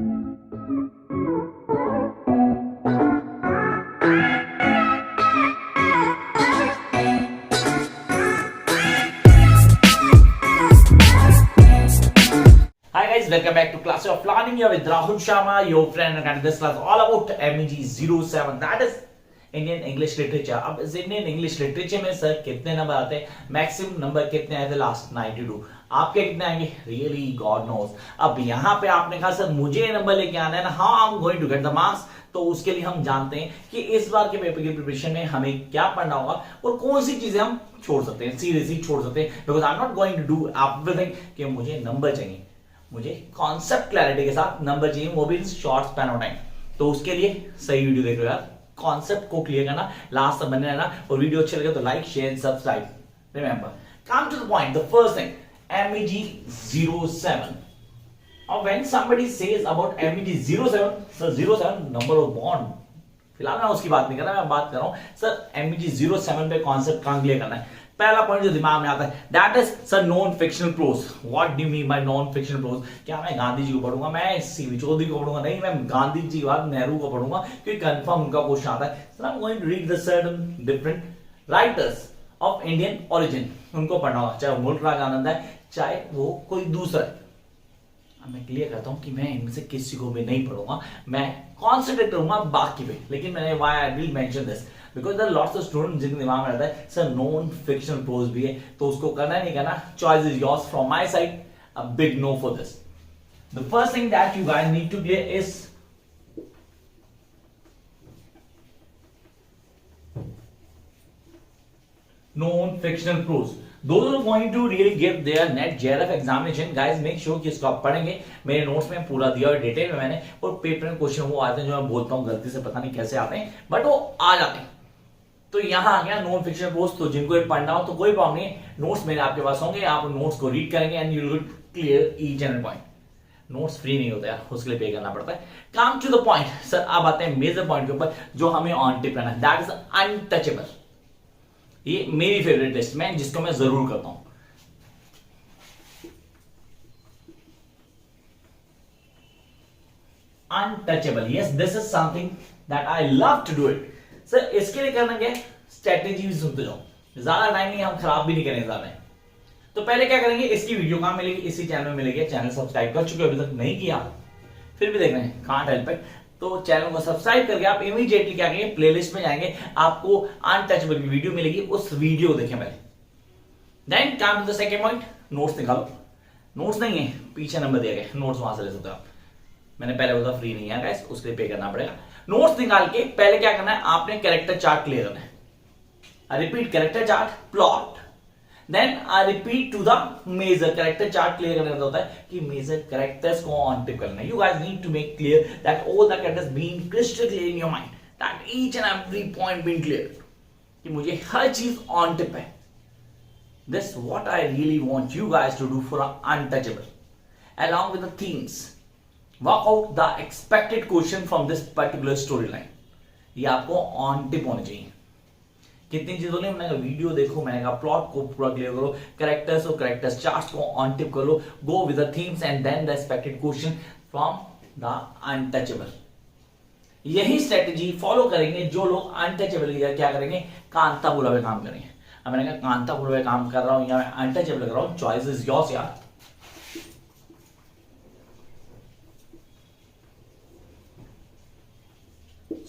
Hi guys, welcome back to Class of Planning here with Rahul Sharma, your friend, and this class all about MEG 07, that is Indian English literature. अब इस Indian English literature में sir कितने number आते हैं, maximum number कितने आए थे last 92, आपके कितने आएंगे रियली गॉड नोज। अब यहाँ पे आपने कहा सर मुझे नंबर लेके आना है ना, how I am going to get the marks, तो उसके लिए हम जानते हैं कि इस बार के पेपर की प्रिपरेशन में हमें क्या पढ़ना होगा और कौन सी चीजें हम छोड़ सकते हैं, सीरियसली छोड़ सकते हैं, because I am not going to do everything कि मुझे नंबर चाहिए, मुझे कॉन्सेप्ट क्लैरिटी के साथ नंबर चाहिए, वो भी शॉर्ट स्पैन ऑफ टाइम। तो उसके लिए सही वीडियो देख लो यार, कॉन्सेप्ट को क्लियर करना, लास्ट तक बने रहना, और वीडियो अच्छे लगे तो like share subscribe. Remember, come to the point, the first thing MEG 07. और when somebody says about MEG 07, sir 07 number of bond, फिलहाल मैं उसकी बात नहीं कर रहा, मैं बात कर रहा हूं सर MEG 07 पे कॉन्सेप्ट कहां क्लियर करना है। पहला पॉइंट जो दिमाग में आता है that is sir non fictional prose. What do you mean by non fictional prose? क्या मैं गांधी जी को पढ़ूंगा, मैं सीवी चौधरी को पढ़ूंगा? नहीं, मैं गांधी जी के बाद नेहरू को पढ़ूंगा, क्योंकि कंफर्म उनका क्वेश्चन आता है। Sir I am going to read the certain different writers of Indian origin, उनको पढ़ना होगा, चाहे वो मुल्क राज आनंद है, चाहे वो कोई दूसरा है। मैं क्लियर करता हूं कि मैं इनमें से किसी को भी नहीं पढ़ूंगा, मैं कॉन्सेंट्रेट करूंगा बाकी पे। लेकिन मैंने why I will mention this because there are lots of students जिनके दिमाग में रहता है सर नॉन फिक्शनल प्रोज भी है, तो उसको करना नहीं करना, choice is yours. From my side a big no for this. The first thing that you guys need to clear is non-fictional prose. Those who are going to really give their net JRF examination, guys, make sure कि इसको आप पढ़ेंगे। मेरे notes में पूरा दिया और detail में मैंने, और पेपर में क्वेश्चन वो आते हैं जो मैं बोलता हूँ गलती से, पता नहीं कैसे आते हैं, बट वो आ जाते हैं। तो यहाँ आ गया नॉन फिक्शनल प्रोज, तो जिनको ये पढ़ना हो तो कोई प्रॉब्लम नहीं, नोट्स मेरे आपके पास होंगे, आप नोट्स को रीड करेंगे and you will clear each and point. Notes free नहीं होता यार, उसके लिए पे करना पड़ता है। कम टू द पॉइंट, सर अब आते हैं मेजर पॉइंट के ऊपर जो हमें ऑन टिप करना है, दैट इज अनटचेबल। ये मेरी फेवरेट टेस्ट में जिसको मैं जरूर करता हूं। Untouchable, yes this is something that I love to do it. Sir इसके लिए करना क्या है, स्ट्रेटेजी भी सुनते जाओ, ज्यादा टाइम नहीं, हम खराब भी नहीं करेंगे ज्यादा। तो पहले क्या करेंगे, इसकी वीडियो कहां मिलेगी, इसी चैनल में मिलेगी। चैनल सब्सक्राइब कर चुके हो, अभी तक नहीं किया फिर भी देख रहे हैं, कांट हेल्प इट, तो चैनल को सब्सक्राइब करके आप इमीडिएटली क्या करेंगे, प्लेलिस्ट में जाएंगे, आपको अनटचेबल की वीडियो मिलेगी, उस वीडियो देखें पहले। Then come to the second point, notes निकालो। नोट्स नहीं है, पीछे नंबर दिया गया, नोट्स वहां से ले सकते हो आप। मैंने पहले बोला फ्री नहीं है गाइस, उसके लिए पे करना पड़ेगा। नोट्स निकाल के पहले क्या करना है, आपने कैरेक्टर चार्ट क्लियर करना है। I repeat, character chart, plot, then I repeat to the major. Character chart clear करने का होता है कि मेजर कैरेक्टर्स को ऑन टिप करना है। You guys need to make clear that all the characters being crystal clear in your mind, that each and every point being clear, कि मुझे हर चीज ऑन टिप है। This what I really want you guys to do for untouchable, along with the themes, work out the expected question from this particular storyline। ये आपको on tip होनी चाहिए। कितनी चीजों ने मैंने कहा वीडियो देखो, मैंने कहा प्लॉट को पूरा क्लियर करो, कैरेक्टर्स और कैरेक्टर्स चार्ट्स को ऑन टिप करो, go with the themes and then the expected question from the untouchable. यही स्ट्रेटेजी फॉलो करेंगे जो लोग अनटचेबल क्या करेंगे, कांतापुरा पे काम करेंगे। अब मैंने कहा कांतापुरा पे काम कर रहा हूं या मैं अनटचेबल कर रहा हूं, चॉइस इज योर्स यार।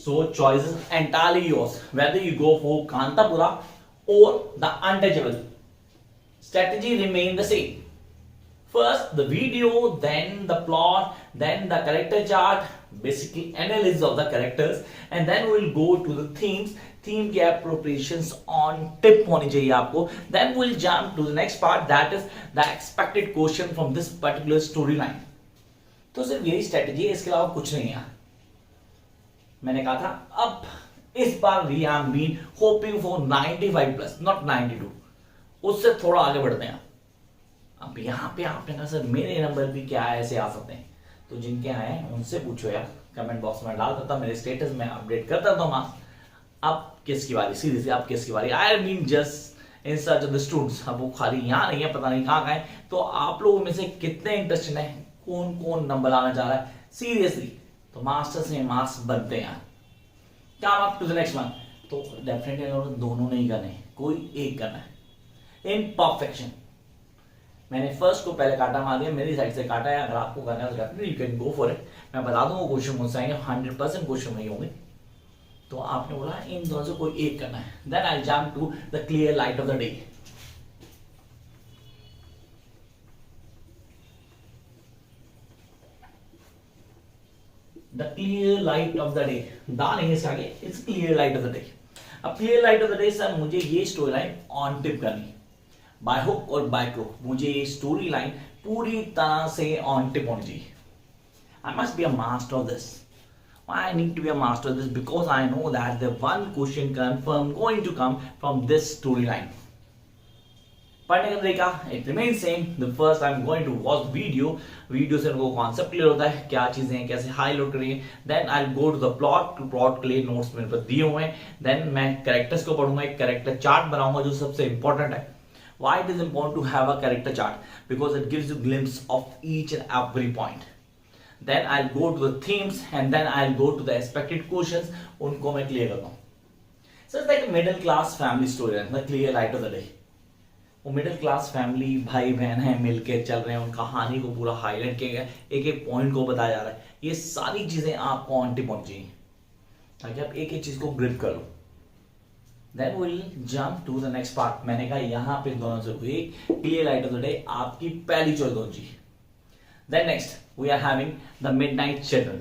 So choice is entirely yours, whether you go for Kantapura or the untouchable. Strategy remain the same. First the video, then the plot, then the character chart, basically analysis of the characters, and then we'll go to the themes. Theme की appropriations on tip होनी चाहिए आपको. Then we'll jump to the next part, that is the expected question from this particular storyline. तो सिर्फ यही strategy है, इसके अलावा कुछ नहीं है। मैंने कहा था अब इस बार we have been hoping for 95 plus, not 92, उससे थोड़ा आगे बढ़ते हैं। अब यहाँ पे आपने कहा सर मेरे नंबर भी क्या है, ऐसे आ सकते हैं, तो जिनके आए उनसे पूछो यार, कमेंट बॉक्स में डाल देता, मेरे स्टेटस में अपडेट करता था मार्क्स। अब किसकी बारी, सीधी सी आप किसकी बारी, I mean just in search of the students. अब वो खाली यहाँ नहीं है, पता नहीं कहाँ है, तो आप लोगों में से कितने इंटरेस्टेड है, कौन कौन नंबर लाना चाह रहा है, सीरियसली, तो मास्टर्स में मार्क्स बनते हैं। क्या आप टू द नेक्स्ट वन, तो डेफिनेटली दोनों नहीं करने, कोई एक करना है इन परफेक्शन। मैंने फर्स्ट को पहले काटा मार दिया, मेरी साइड से काटा है, अगर आपको करना है तो definitely you can go for it. मैं बता दूंगा क्वेश्चन मुझसे आएंगे, 100% क्वेश्चन वही होंगे। तो आपने बोला इन दोनों से कोई एक करना है, then I jump to the clear light of the day. The clear light of the day, दा नहीं इसके आगे, it's clear light of the day. अब clear light of the day sir, मुझे ये स्टोरी लाइन ऑन टिप करनी, by hook और by crook, मुझे ये स्टोरी लाइन पूरी तरह से ऑन टिप होनी चाहिए। I must be a master of this. I need to be a master of this because I know that the one question confirm going to come from this storyline. पढ़ने का तरीका it remains same. The first I'm going to watch video से उनको concept clear होता है, क्या चीजें हैं, कैसे हाईलाइट करेंगे। Then I go to the plot के लिए नोट्स मेरे पास दिए हुए हैं। देन मैं कैरेक्टर्स को पढ़ूंगा, एक कैरेक्टर चार्ट बनाऊंगा जो सबसे इंपॉर्टेंट है। Why it is important to have a character chart? Because it gives you glimpse of each and every point. Then I'll go to the themes and then I'll go to the expected questions, उनको मैं clear करता हूँ। So it's like a middle class family story, the clear light of the day. वो middle class family, भाई बहन है, मिलके चल रहे हैं, उन कहानी को पूरा हाईलाइट किया गया, एक एक पॉइंट को बताया जा रहा है। ये सारी चीजें आपको ऑन टिप होनी चाहिए ताकि आप एक एक चीज को ग्रिप कर लो। Then we'll jump to the next part. मैंने कहा यहाँ पे दोनों से हुई clear light of the day, आपकी पहली चॉइस होनी चाहिए। Then next we are having the midnight children.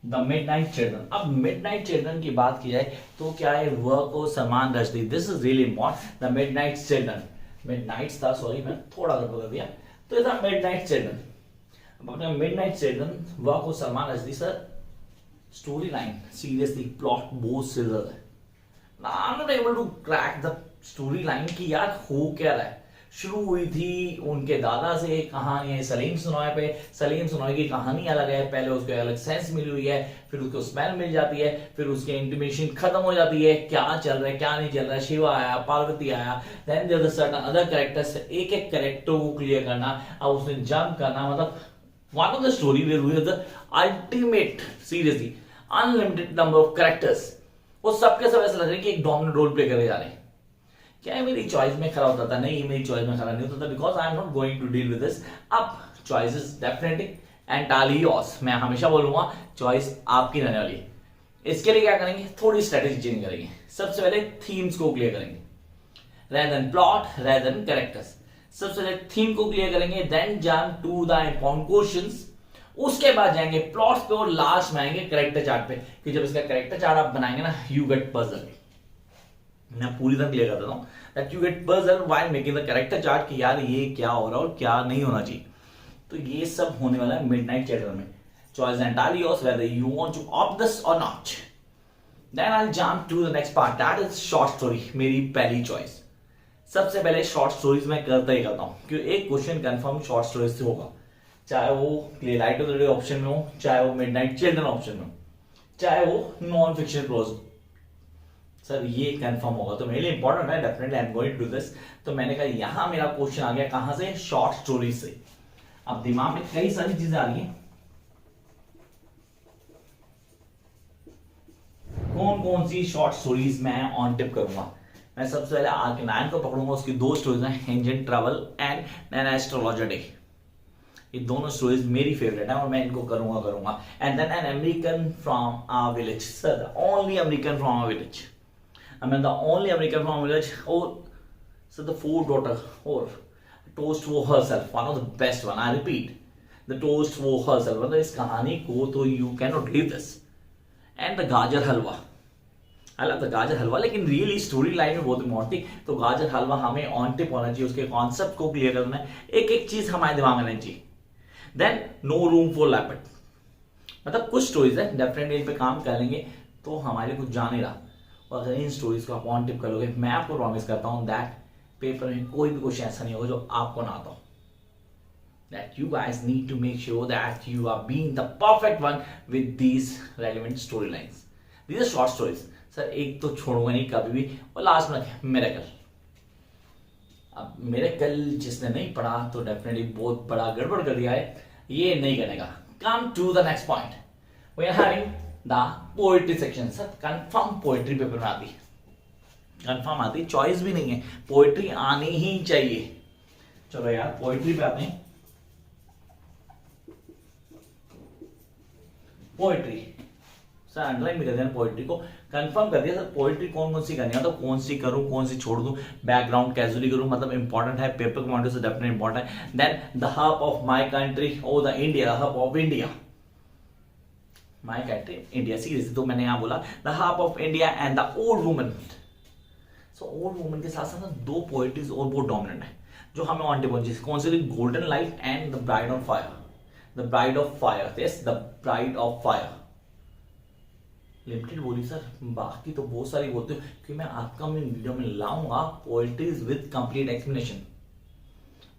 The midnight children. अब midnight children की बात की जाए तो क्या है, वर्क और समान Rushdie, this is really important. The midnight children, midnight था, सॉरी मैं थोड़ा गड़बड़ कर दिया, तो इधर midnight children। अब अपने midnight children, वर्क और Salman Rushdie sir, story line seriously plot बहुत सिलर है। I'm not able to crack the story line कि यार हो क्या रहा है। शुरू हुई थी उनके दादा से कहानी, सलीम सुनोए पे, सलीम सुनोए की कहानी अलग है, पहले उसको अलग सेंस मिली हुई है, फिर उसको स्मेल मिल जाती है, फिर उसके इंटीमेशन खत्म हो जाती है, क्या चल रहा है क्या नहीं चल रहा है, शिवा आया, पार्वती आया, then there are certain other characters, एक एक कैरेक्टर को क्लियर करना, अब उसने जंप करना, मतलब one of the story where we have the ultimate, seriously unlimited number of characters, वो सबके सब ऐसा लग रहा है कि एक डोमिनेंट रोल प्ले करे जा रहे हैं। क्या है मेरी चॉइस में खरा होता था? नहीं, मेरी चॉइस में खरा नहीं होता था, because I am not going to deal with this. अब चॉइसेस डेफिनेटली एंटायरली योर्स, मैं हमेशा बोलूंगा चॉइस आपकी रहने वाली है। इसके लिए क्या करेंगे, थोड़ी स्ट्रेटेजी चेंज करेंगे। सबसे पहले थीम्स को क्लियर करेंगे, rather than plot, rather than characters. सबसे पहले थीम को क्लियर करेंगे, then jump to the important questions, उसके बाद जाएंगे प्लॉट्स पे और लास्ट में आएंगे कैरेक्टर चार्ट पे, कि जब इसका कैरेक्टर चार्ट आप बनाएंगे ना, यू गेट पजल। मैं पूरी तरह क्लियर कर देता हूं that you get puzzle while making the character chart, कि यार ये क्या हो रहा है और क्या नहीं होना चाहिए। तो ये सब होने वाला है मिडनाइट चैप्टर में। Choice entirely yours whether you want to opt this और not. Then I will jump to the next part, that is short story, मेरी पहली चॉइस। सबसे पहले शॉर्ट स्टोरीज में करता ही करता हूं, क्योंकि एक क्वेश्चन कंफर्म शॉर्ट स्टोरीज से होगा, चाहे वो clear light of the day option में हो, चाहे वो मिडनाइट चिल्ड्रन ऑप्शन में हो, चाहे वो नॉन फिक्शन प्रोज, सर ये कंफर्म होगा। तो मेरे लिए इंपॉर्टेंट है, definitely I am going to this. तो मैंने कहा यहां मेरा क्वेश्चन आ गया कहां से, शॉर्ट स्टोरी से। अब दिमाग में कई सारी चीजें आ रही हैं, कौन कौन सी शॉर्ट स्टोरीज मैं ऑन टिप करूंगा। मैं सबसे पहले आर्कनाइन को पकड़ूंगा, उसकी दो स्टोरीज हैं, एंजेंट travel and an astrologer day. ये दोनों स्टोरीज मेरी फेवरेट है और मैं इनको करूंगा। And then an American from a village, sir the only American from a village, I mean the only American from a village. और सर द फोर डॉटर और toast for herself, one of the best one, I repeat the toast for herself. मतलब इस कहानी को तो you can not leave this. And the gajar halwa, I love the gajar हलवा, लेकिन really story line में बहुत important थी। तो गाजर हलवा हमें ऑन टिप होना चाहिए, उसके कॉन्सेप्ट को क्लियर करना है, एक एक चीज हमारे दिमाग में रहनी चाहिए। देन नो रूम फॉर लैपेट, मतलब कुछ स्टोरीज है डेफिनेटली इन पे काम कर लेंगे तो हमारे कुछ जा नहीं रहा, और अगर इन स्टोरीज को आप ऑन टिप कर लोगे, मैं आपको प्रॉमिस करता हूं दैट पेपर में कोई भी क्वेश्चन ऐसा नहीं होगा जो आपको ना आता हो। That you guys need to make sure that you are being the perfect one with these relevant storylines. These are short stories. Sir एक तो छोड़ूंगा नहीं कभी भी, और लास्ट में मिरेकल। अब मिरेकल जिसने नहीं पढ़ा तो डेफिनेटली बहुत बड़ा गड़बड़ कर दिया है, ये नहीं करने का। Come to the next point, we are having the poetry section. Sir confirm poetry paper में आती है, कंफर्म आती है, चॉइस भी नहीं है, पोएट्री आनी ही चाहिए। चलो यार पोएट्री पे आते हैं। पोएट्री सर अंडरलाइन भी कर दिया, पोएट्री को कंफर्म कर दिया। सर पोएट्री कौन कौन सी करनी है, तो कौन सी करूं कौन सी छोड़ दूं, बैकग्राउंड कैजुअली करूं, मतलब इंपॉर्टेंट है, पेपर के पॉइंट से डेफिनेटली इंपॉर्टेंट है। Then the hub of my country o the India, hub of India, my country India, seriously तो मैंने यहां बोला the hub of India and the old woman. So old woman के साथ साथ दो पोएट्रीज और बहुत डोमिनेंट है जो हमें ऑन टिप, कौन सी, golden life and the bride of fire, the bride of fire, yes the bride of fire. Limited बोली सर, बाकी तो बहुत सारी बोलते हो कि मैं अपकमिंग वीडियो में लाऊंगा पोएट्रीज विद कंप्लीट एक्सप्लेनेशन,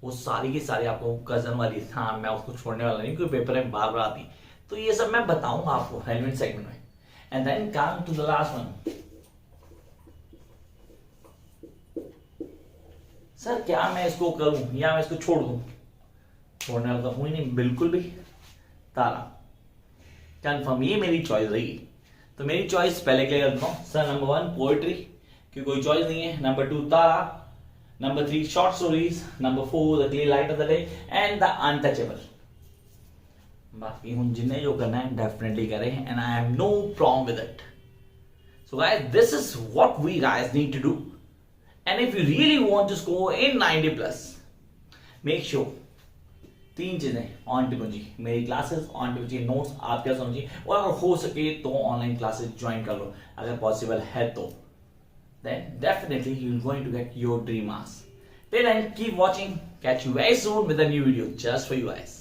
वो सारी की सारी आपको कजन वाली, हाँ मैं उसको छोड़ने वाला नहीं क्योंकि पेपर में बार बार आती, तो ये सब मैं बताऊंगा आपको रेलेवेंट सेगमेंट में। And then come to the last one. Sir क्या मैं इसको करूं या मैं इसको छोड़ दूं, छोड़ने वाला तो हूं ही नहीं बिल्कुल भी। तारा कंफर्म, ये मेरी चॉइस रही। तो मेरी चॉइस पहले क्या करता हूं सर, नंबर 1 पोएट्री की कोई चॉइस नहीं है, नंबर 2 तारा, number 3 short stories, number 4 the clear light of the day and the untouchable. बाकी हम जिन्हें जो करना है डेफिनेटली करें and I have no problem with it. So guys this is what we guys need to do, and if you really want to score in 90+, make sure 3 चीजें on typology, मेरी classes on typology, notes आप क्या समझिए, और अगर हो सके तो ऑनलाइन क्लासेस ज्वाइन कर लो अगर पॉसिबल है तो, then definitely you will going to get your dream marks. Till then keep watching, catch you very soon with a new video just for you guys.